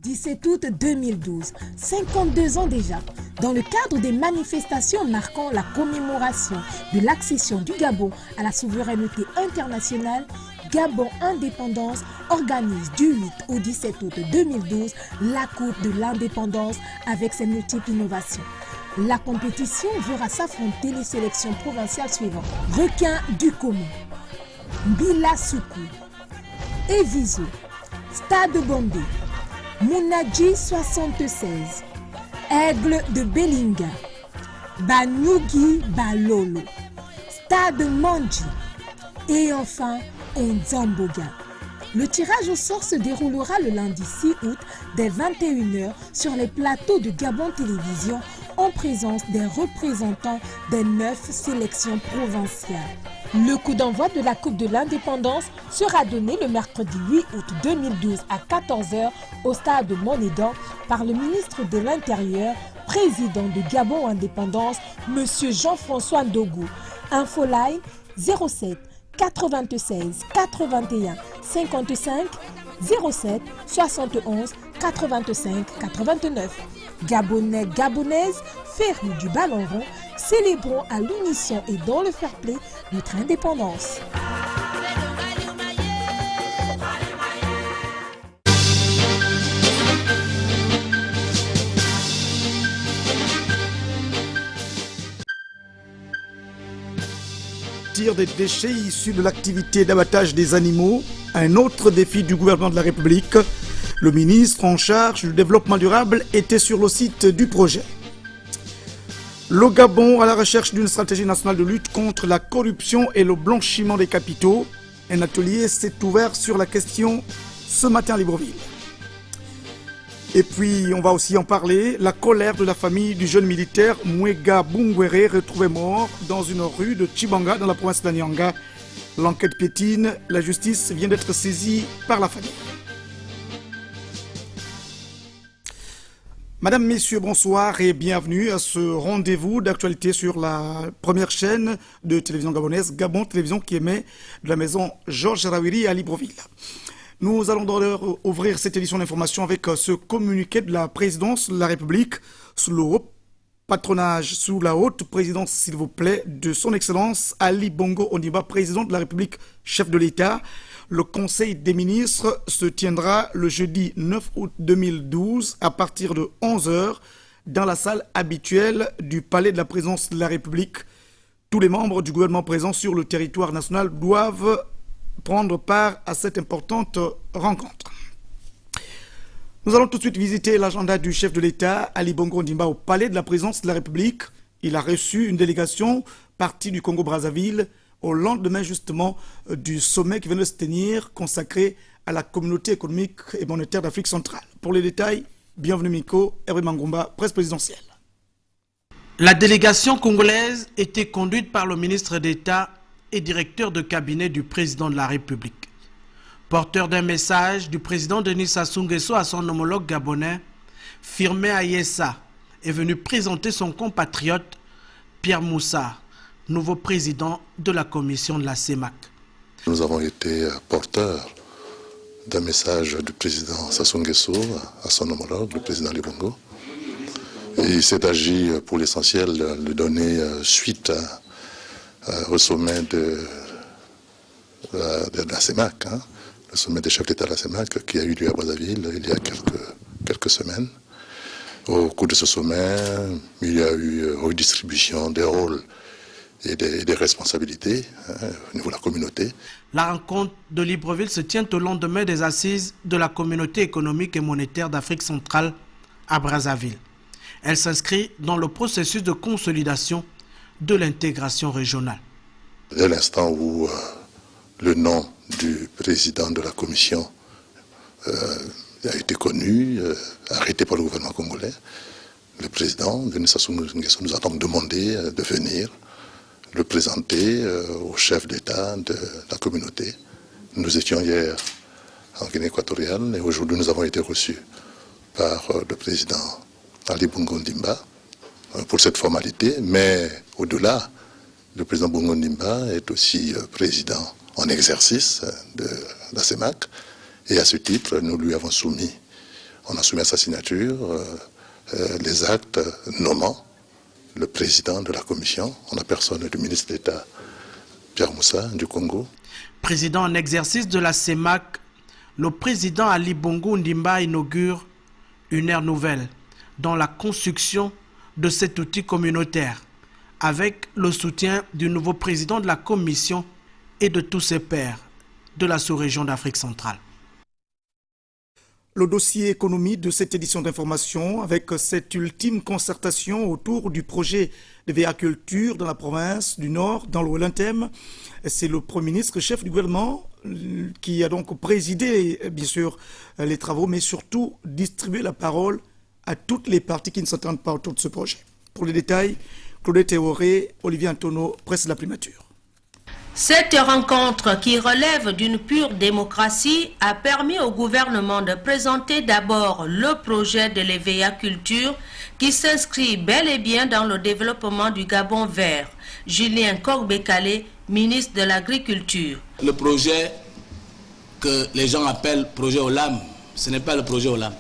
17 août 2012, 52 ans déjà, dans le cadre des manifestations marquant la commémoration de l'accession du Gabon à la souveraineté internationale, Gabon Indépendance organise du 8 au 17 août 2012 la Coupe de l'Indépendance avec ses multiples innovations. La compétition verra s'affronter les sélections provinciales suivantes. Requin du Congo, Mbila Soukou, Eviso, Stade Bombé, Mounaji 76, Aigle de Belinga, Banyugi Balolo, Stade Mandji et enfin Nzamboga. Le tirage au sort se déroulera le lundi 6 août dès 21h sur les plateaux de Gabon Télévision en présence des représentants des 9 sélections provinciales. Le coup d'envoi de la Coupe de l'Indépendance sera donné le mercredi 8 août 2012 à 14h au stade de Monédan par le ministre de l'Intérieur, président de Gabon Indépendance, M. Jean-François Ndogou. Infoline 07 96 81 55 07 71 85 89. Gabonais, Gabonaises, férus du ballon rond, célébrons à l'unisson et dans le fair play notre indépendance. Des déchets issus de l'activité d'abattage des animaux, un autre défi du gouvernement de la République. Le ministre en charge du développement durable était sur le site du projet. Le Gabon à la recherche d'une stratégie nationale de lutte contre la corruption et le blanchiment des capitaux. Un atelier s'est ouvert sur la question ce matin à Libreville. Et puis, on va aussi en parler, la colère de la famille du jeune militaire Mwega Bungwere retrouvé mort dans une rue de Chibanga dans la province d'Anyanga. L'enquête piétine, la justice vient d'être saisie par la famille. Madame, Messieurs, bonsoir et bienvenue à ce rendez-vous d'actualité sur la première chaîne de télévision gabonaise, Gabon Télévision, qui émet de la maison Georges Rawiri à Libreville. Nous allons d'abord ouvrir cette édition d'information avec ce communiqué de la présidence de la République sous le haut patronage, sous la haute présidence, s'il vous plaît, de son Excellence Ali Bongo Ondimba, président de la République, chef de l'État. Le Conseil des ministres se tiendra le jeudi 9 août 2012 à partir de 11h dans la salle habituelle du Palais de la Présidence de la République. Tous les membres du gouvernement présents sur le territoire national doivent prendre part à cette importante rencontre. Nous allons tout de suite visiter l'agenda du chef de l'État, Ali Bongo Ondimba, au Palais de la Présidence de la République. Il a reçu une délégation partie du Congo-Brazzaville au lendemain justement du sommet qui vient de se tenir consacré à la communauté économique et monétaire d'Afrique centrale. Pour les détails, bienvenue Miko, Hervé Mangomba, presse présidentielle. La délégation congolaise était conduite par le ministre d'État et directeur de cabinet du président de la République. Porteur d'un message du président Denis Sassou Nguesso à son homologue gabonais, Firmé Ayessa est venu présenter son compatriote Pierre Moussa, nouveau président de la commission de la CEMAC. Nous avons été porteurs d'un message du président Sassou Nguesso à son homologue, le président Ali Bongo. Et il s'est agi pour l'essentiel de donner suite au sommet de la CEMAC, le sommet des chefs d'État de la CEMAC qui a eu lieu à Brazzaville il y a quelques semaines. Au cours de ce sommet, il y a eu redistribution des rôles et des responsabilités au niveau de la communauté. La rencontre de Libreville se tient au lendemain des assises de la communauté économique et monétaire d'Afrique centrale à Brazzaville. Elle s'inscrit dans le processus de consolidation de l'intégration régionale. Dès l'instant où le nom du président de la commission a été connu, arrêté par le gouvernement congolais, le président Denis Sassou Nguesso nous a donc demandé de venir le présenter au chef d'État de la communauté. Nous étions hier en Guinée équatoriale et aujourd'hui nous avons été reçus par le président Ali Bongo Ondimba pour cette formalité, mais au-delà, le président Bongo Ondimba est aussi président en exercice de la CEMAC et à ce titre, nous lui avons soumis On a soumis à sa signature les actes nommant le président de la commission, en la personne du ministre d'État Pierre Moussa du Congo. Président en exercice de la CEMAC, le président Ali Bongo Ndimba inaugure une ère nouvelle dans la construction de cet outil communautaire, avec le soutien du nouveau président de la commission et de tous ses pairs de la sous-région d'Afrique centrale. Le dossier économie de cette édition d'information avec cette ultime concertation autour du projet de véhiculture dans la province du Nord, dans le Wellington. C'est le Premier ministre, chef du gouvernement, qui a donc présidé, bien sûr, les travaux, mais surtout distribué la parole à toutes les parties qui ne s'entendent pas autour de ce projet. Pour les détails, Claudette Théoré, Olivier Antonio, Presse de la Primature. Cette rencontre, qui relève d'une pure démocratie, a permis au gouvernement de présenter d'abord le projet de l'évéaculture qui s'inscrit bel et bien dans le développement du Gabon vert. Julien Kogbekale, ministre de l'Agriculture. Le projet que les gens appellent projet OLAM, ce n'est pas le projet OLAM.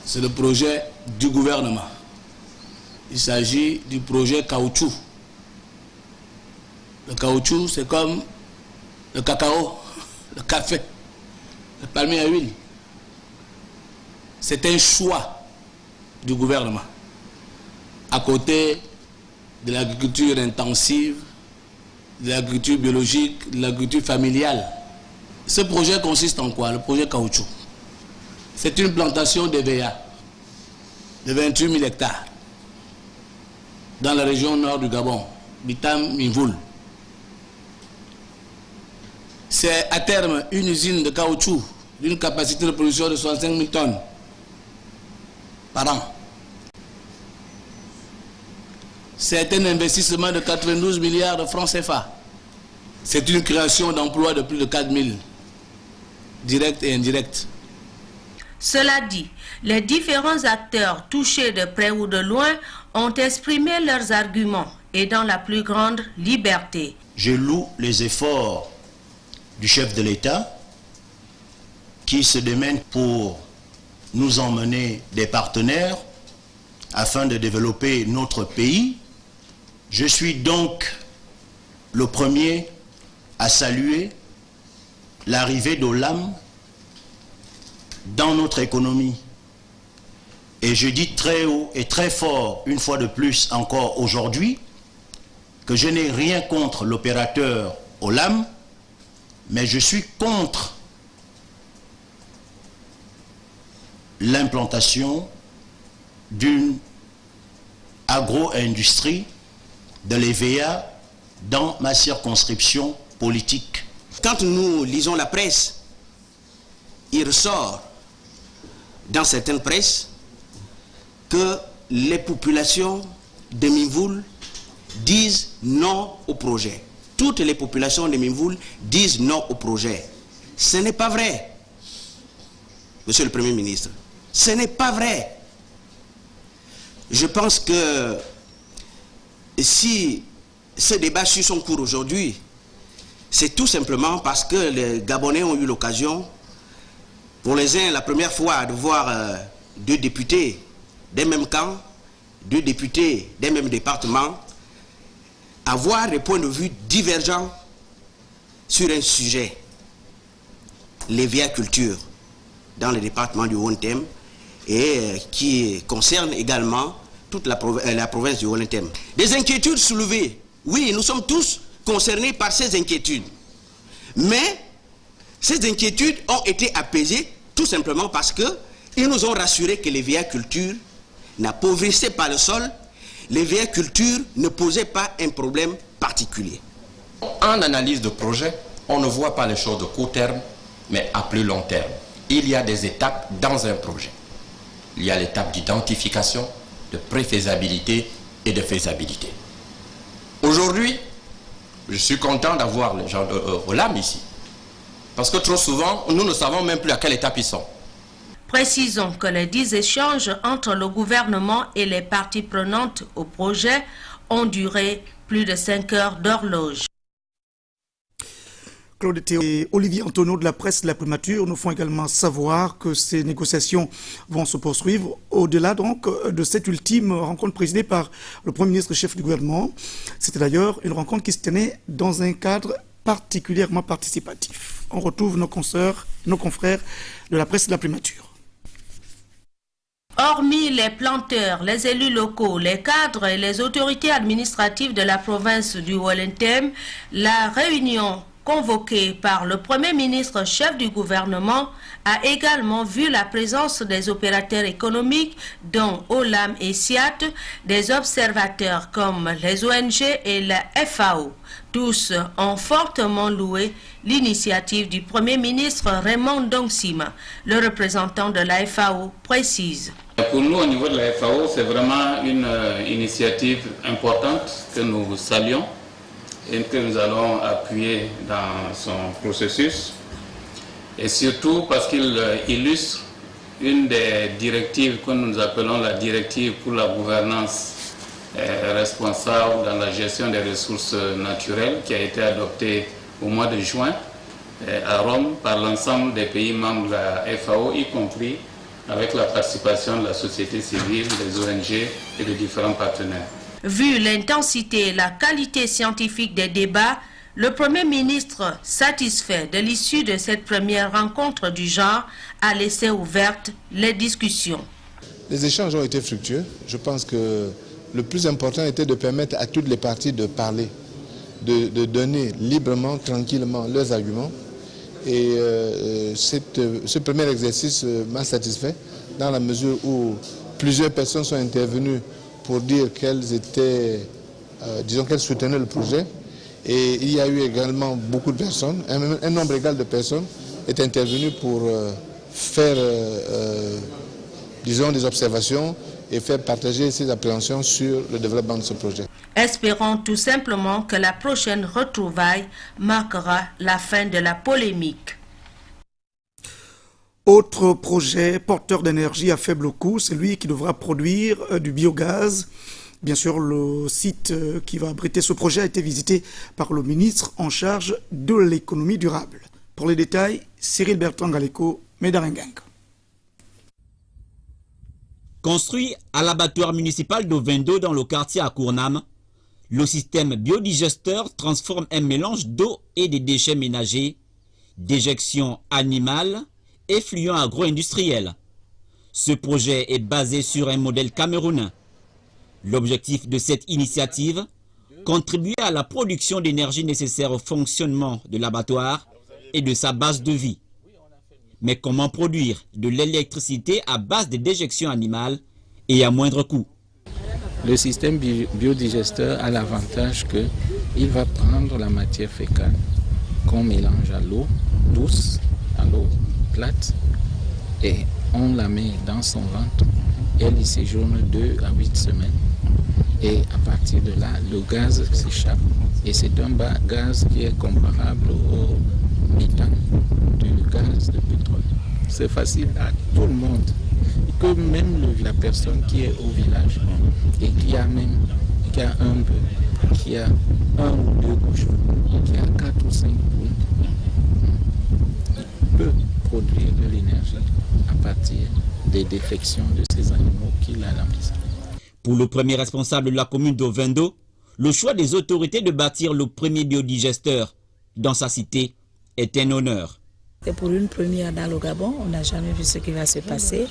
C'est le projet du gouvernement. Il s'agit du projet caoutchouc. Le caoutchouc, c'est comme le cacao, le café, le palmier à huile. C'est un choix du gouvernement. À côté de l'agriculture intensive, de l'agriculture biologique, de l'agriculture familiale. Ce projet consiste en quoi? Le projet caoutchouc. C'est une plantation d'EVA de 28 000 hectares dans la région nord du Gabon, Bitam Minvoul. C'est à terme une usine de caoutchouc d'une capacité de production de 65 000 tonnes par an. C'est un investissement de 92 milliards de francs CFA. C'est une création d'emplois de plus de 4 000, directs et indirects. Cela dit, les différents acteurs touchés de près ou de loin ont exprimé leurs arguments et dans la plus grande liberté. Je loue les efforts du chef de l'État qui se démène pour nous emmener des partenaires afin de développer notre pays. Je suis donc le premier à saluer l'arrivée d'OLAM dans notre économie. Et je dis très haut et très fort, une fois de plus encore aujourd'hui, que je n'ai rien contre l'opérateur OLAM, mais je suis contre l'implantation d'une agro-industrie de l'EVA dans ma circonscription politique. Quand nous lisons la presse, il ressort dans certaines presses que les populations de Minvoul disent non au projet. Toutes les populations de Minvoul disent non au projet. Ce n'est pas vrai, Monsieur le Premier ministre. Ce n'est pas vrai. Je pense que si ce débat suit son cours aujourd'hui, c'est tout simplement parce que les Gabonais ont eu l'occasion, pour les uns la première fois, de voir deux députés d'un même camp, deux députés d'un même département, avoir des points de vue divergents sur un sujet, l'éviaculture, dans le département du Wellington et qui concerne également toute la province du Wellington. Des inquiétudes soulevées, oui, nous sommes tous concernés par ces inquiétudes. Mais ces inquiétudes ont été apaisées tout simplement parce qu'ils nous ont rassuré que l'éviaculture n'appauvrissait pas le sol, l'éviaculture ne posait pas un problème particulier. En analyse de projet, on ne voit pas les choses de court terme, mais à plus long terme. Il y a des étapes dans un projet. Il y a l'étape d'identification, de préfaisabilité et de faisabilité. Aujourd'hui, je suis content d'avoir les gens de OLAM ici. Parce que trop souvent, nous ne savons même plus à quelle étape ils sont. Précisons que les 10 échanges entre le gouvernement et les parties prenantes au projet ont duré plus de 5 heures d'horloge. Claude Théo et Olivier Antonio de la presse de la primature nous font également savoir que ces négociations vont se poursuivre au-delà donc de cette ultime rencontre présidée par le Premier ministre chef du gouvernement. C'était d'ailleurs une rencontre qui se tenait dans un cadre particulièrement participatif. On retrouve nos confrères de la presse de la primature. Hormis les planteurs, les élus locaux, les cadres et les autorités administratives de la province du Wellington, la réunion convoquée par le Premier ministre chef du gouvernement a également vu la présence des opérateurs économiques dont Olam et SIAT, des observateurs comme les ONG et la FAO. Tous ont fortement loué l'initiative du Premier ministre Raymond Dongsima. Le représentant de la FAO précise. Pour nous, au niveau de la FAO, c'est vraiment une initiative importante que nous saluons et que nous allons appuyer dans son processus. Et surtout parce qu'il illustre une des directives que nous appelons la directive pour la gouvernance responsable dans la gestion des ressources naturelles qui a été adoptée au mois de juin à Rome par l'ensemble des pays membres de la FAO, y compris avec la participation de la société civile, des ONG et de différents partenaires. Vu l'intensité et la qualité scientifique des débats, le Premier ministre, satisfait de l'issue de cette première rencontre du genre, a laissé ouvertes les discussions. Les échanges ont été fructueux. Je pense que le plus important était de permettre à toutes les parties de parler, de donner librement, tranquillement leurs arguments. Et ce premier exercice m'a satisfait dans la mesure où plusieurs personnes sont intervenues pour dire qu'elles étaient, disons qu'elles soutenaient le projet. Et il y a eu également beaucoup de personnes, un nombre égal de personnes est intervenu pour faire, disons, des observations et faire partager ses appréhensions sur le développement de ce projet. Espérons tout simplement que la prochaine retrouvaille marquera la fin de la polémique. Autre projet porteur d'énergie à faible coût, c'est lui qui devra produire du biogaz. Bien sûr, le site qui va abriter ce projet a été visité par le ministre en charge de l'économie durable. Pour les détails, Cyril Bertrand-Galeko, Médaringang. Construit à l'abattoir municipal de Vendo dans le quartier à Kournam, le système biodigesteur transforme un mélange d'eau et de déchets ménagers, d'éjection animale et fluents agro-industriels. Ce projet est basé sur un modèle camerounais. L'objectif de cette initiative, contribuer à la production d'énergie nécessaire au fonctionnement de l'abattoir et de sa base de vie. Mais comment produire de l'électricité à base de déjection animale et à moindre coût? Le système biodigesteur a l'avantage qu'il va prendre la matière fécale qu'on mélange à l'eau douce, à l'eau plate, et on la met dans son ventre. Elle y séjourne 2 à 8 semaines. Et à partir de là, le gaz s'échappe. Et c'est un gaz qui est comparable au méthane du gaz de pétrole. C'est facile à tout le monde. Que même la personne qui est au village et qui a un bœuf, qui a 1 ou 2 cochons, qui a 4 ou 5 poules, peut produire de l'énergie à partir des défections de ces animaux qu'il a à la maison. Pour le premier responsable de la commune de Vendo, le choix des autorités de bâtir le premier biodigesteur dans sa cité est un honneur. Et pour une première dans le Gabon, on n'a jamais vu ce qui va se passer,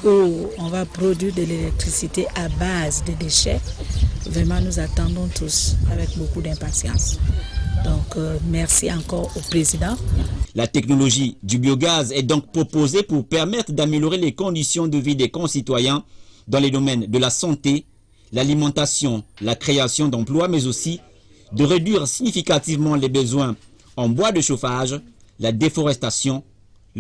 où on va produire de l'électricité à base de déchets. Vraiment, nous attendons tous avec beaucoup d'impatience. Donc, merci encore au président. La technologie du biogaz est donc proposée pour permettre d'améliorer les conditions de vie des concitoyens dans les domaines de la santé, l'alimentation, la création d'emplois, mais aussi de réduire significativement les besoins en bois de chauffage, la déforestation